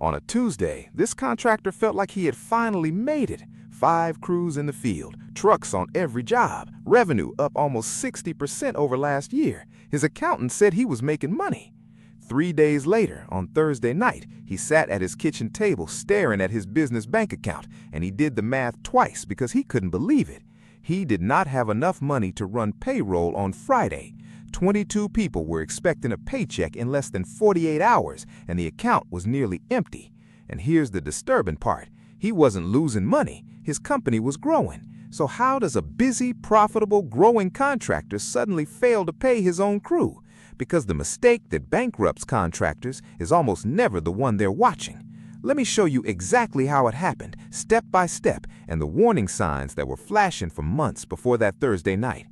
On a Tuesday, this contractor felt like he had finally made it. 5 crews in the field, trucks on every job, revenue up almost 60% over last year. His accountant said he was making money. 3 days later, on Thursday night, he sat at his kitchen table staring at his business bank account, and he did the math twice because he couldn't believe it. He did not have enough money to run payroll on Friday. 22 people were expecting a paycheck in less than 48 hours, and the account was nearly empty. And here's the disturbing part. He wasn't losing money. His company was growing. So how does a busy, profitable, growing contractor suddenly fail to pay his own crew? Because the mistake that bankrupts contractors is almost never the one they're watching. Let me show you exactly how it happened, step by step, and the warning signs that were flashing for months before that Thursday night.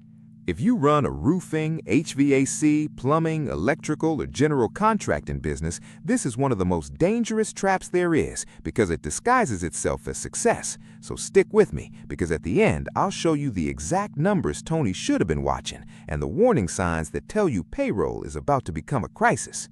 If you run a roofing, HVAC, plumbing, electrical, or general contracting business, this is one of the most dangerous traps there is because it disguises itself as success. So stick with me, because at the end, I'll show you the exact numbers Tony should have been watching and the warning signs that tell you payroll is about to become a crisis.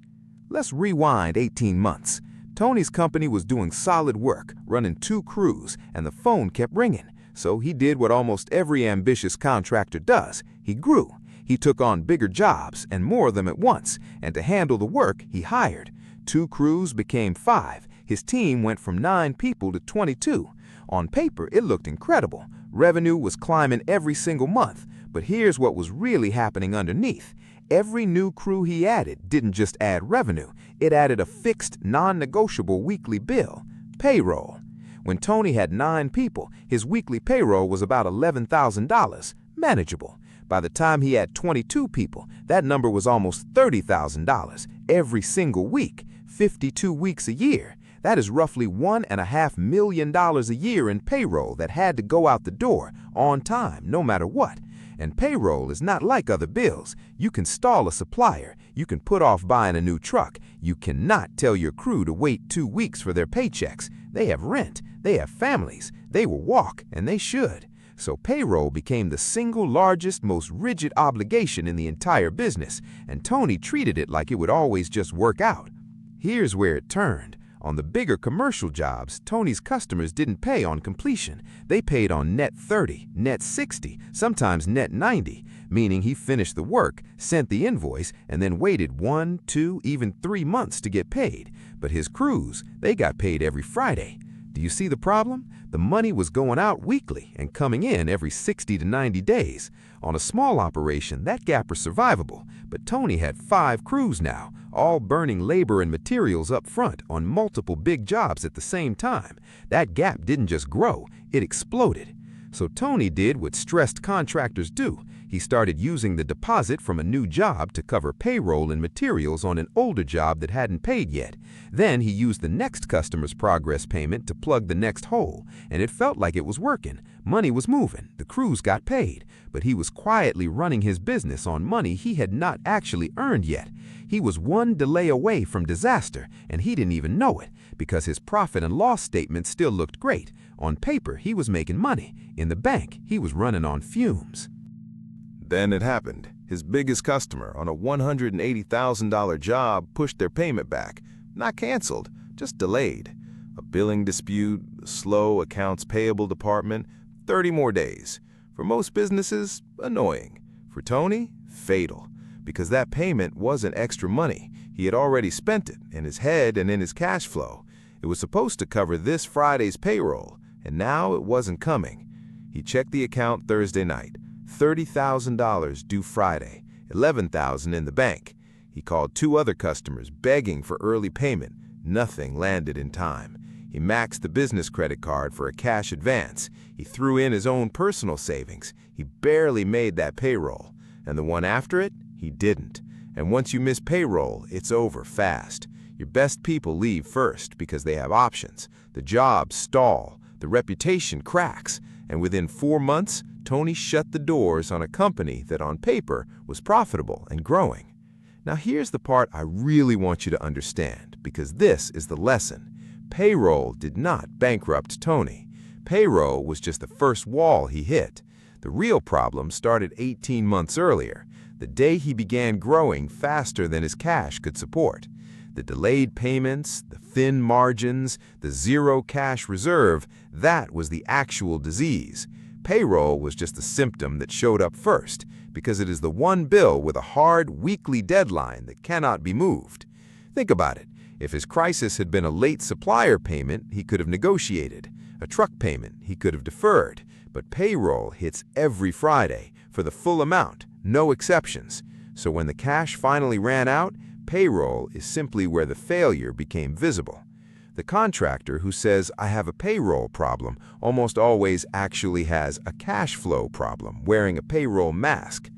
Let's rewind 18 months. Tony's company was doing solid work, running 2 crews, and the phone kept ringing. So he did what almost every ambitious contractor does. He grew. He took on bigger jobs and more of them at once, and to handle the work, he hired. 2 crews became 5. His team went from 9 people to 22. On paper, it looked incredible. Revenue was climbing every single month. But here's what was really happening underneath. Every new crew he added didn't just add revenue. It added a fixed, non-negotiable weekly bill, payroll. When Tony had 9 people, his weekly payroll was about $11,000, manageable. By the time he had 22 people, that number was almost $30,000 every single week, 52 weeks a year. That is roughly $1.5 million a year in payroll that had to go out the door on time, no matter what. And payroll is not like other bills. You can stall a supplier. You can put off buying a new truck. You cannot tell your crew to wait 2 weeks for their paychecks. They have rent. They have families. They will walk, and they should. So payroll became the single largest, most rigid obligation in the entire business, and Tony treated it like it would always just work out. Here's where it turned. On the bigger commercial jobs, Tony's customers didn't pay on completion. They paid on net 30, net 60, sometimes net 90, meaning he finished the work, sent the invoice, and then waited 1, 2, even 3 months to get paid. But his crews, they got paid every Friday. Do you see the problem? The money was going out weekly and coming in every 60 to 90 days. On a small operation, that gap was survivable, but Tony had 5 crews now, all burning labor and materials up front on multiple big jobs at the same time. That gap didn't just grow, it exploded. So Tony did what stressed contractors do. He started using the deposit from a new job to cover payroll and materials on an older job that hadn't paid yet. Then he used the next customer's progress payment to plug the next hole, and it felt like it was working. Money was moving, the crews got paid, but he was quietly running his business on money he had not actually earned yet. He was one delay away from disaster, and he didn't even know it, because his profit and loss statement still looked great. On paper, he was making money. In the bank, he was running on fumes. Then it happened. His biggest customer on a $180,000 job pushed their payment back. Not canceled, just delayed. A billing dispute, a slow accounts payable department, 30 more days. For most businesses, annoying. For Tony, fatal. Because that payment wasn't extra money. He had already spent it in his head and in his cash flow. It was supposed to cover this Friday's payroll, and now it wasn't coming. He checked the account Thursday night. $30,000 due Friday, $11,000 in the bank. He called 2 other customers begging for early payment. Nothing landed in time. He maxed the business credit card for a cash advance. He threw in his own personal savings. He barely made that payroll. And the one after it, he didn't. And once you miss payroll, it's over fast. Your best people leave first because they have options. The jobs stall. The reputation cracks. And within 4 months, Tony shut the doors on a company that on paper was profitable and growing. Now here's the part I really want you to understand, because this is the lesson. Payroll did not bankrupt Tony. Payroll was just the first wall he hit. The real problem started 18 months earlier, the day he began growing faster than his cash could support. The delayed payments, the thin margins, the zero cash reserve, that was the actual disease. Payroll was just the symptom that showed up first, because it is the one bill with a hard, weekly deadline that cannot be moved. Think about it. If his crisis had been a late supplier payment, he could have negotiated. A truck payment, he could have deferred. But payroll hits every Friday, for the full amount, no exceptions. So when the cash finally ran out, payroll is simply where the failure became visible. The contractor who says, "I have a payroll problem," almost always actually has a cash flow problem, wearing a payroll mask.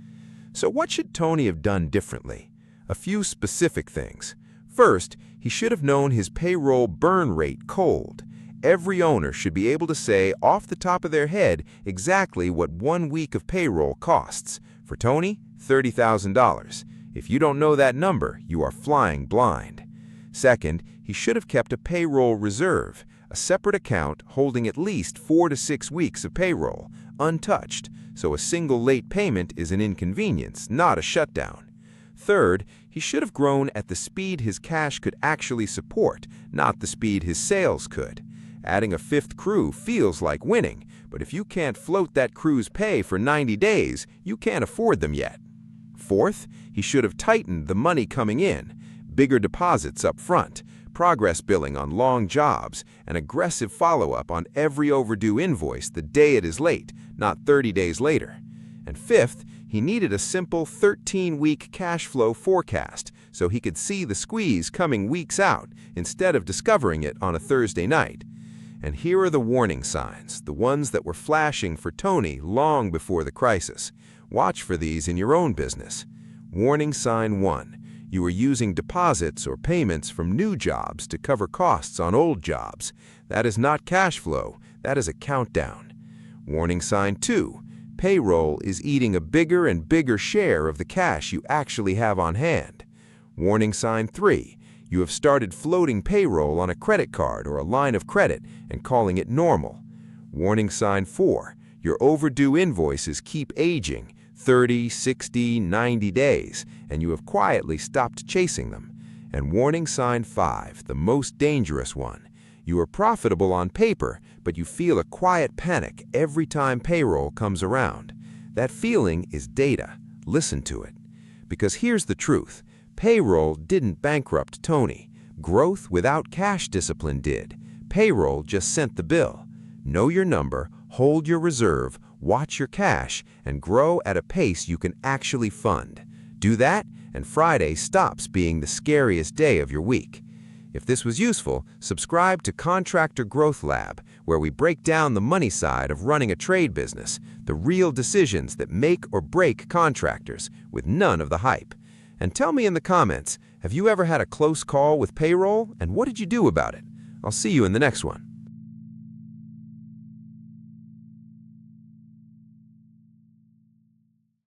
So what should Tony have done differently? A few specific things. First, he should have known his payroll burn rate cold. Every owner should be able to say off the top of their head exactly what 1 week of payroll costs. For Tony, $30,000. If you don't know that number, you are flying blind. Second, he should have kept a payroll reserve, a separate account holding at least 4 to 6 weeks of payroll, untouched, so a single late payment is an inconvenience, not a shutdown. Third, he should have grown at the speed his cash could actually support, not the speed his sales could. Adding a 5th crew feels like winning, but if you can't float that crew's pay for 90 days, you can't afford them yet. Fourth, he should have tightened the money coming in, bigger deposits up front, progress billing on long jobs, and aggressive follow-up on every overdue invoice the day it is late, not 30 days later. And fifth, he needed a simple 13-week cash flow forecast so he could see the squeeze coming weeks out instead of discovering it on a Thursday night. And here are the warning signs, the ones that were flashing for Tony long before the crisis. Watch for these in your own business. Warning sign 1. You are using deposits or payments from new jobs to cover costs on old jobs. That is not cash flow, that is a countdown. Warning sign 2. Payroll is eating a bigger and bigger share of the cash you actually have on hand. Warning sign 3. You have started floating payroll on a credit card or a line of credit and calling it normal. Warning sign 4. Your overdue invoices keep aging, 30, 60, 90 days, and you have quietly stopped chasing them. And warning sign 5, the most dangerous one. You are profitable on paper, but you feel a quiet panic every time payroll comes around. That feeling is data. Listen to it. Because here's the truth. Payroll didn't bankrupt Tony. Growth without cash discipline did. Payroll just sent the bill. Know your number, hold your reserve, watch your cash, and grow at a pace you can actually fund. Do that, and Friday stops being the scariest day of your week. If this was useful, subscribe to Contractor Growth Lab, where we break down the money side of running a trade business, the real decisions that make or break contractors, with none of the hype. And tell me in the comments, have you ever had a close call with payroll, and what did you do about it? I'll see you in the next one.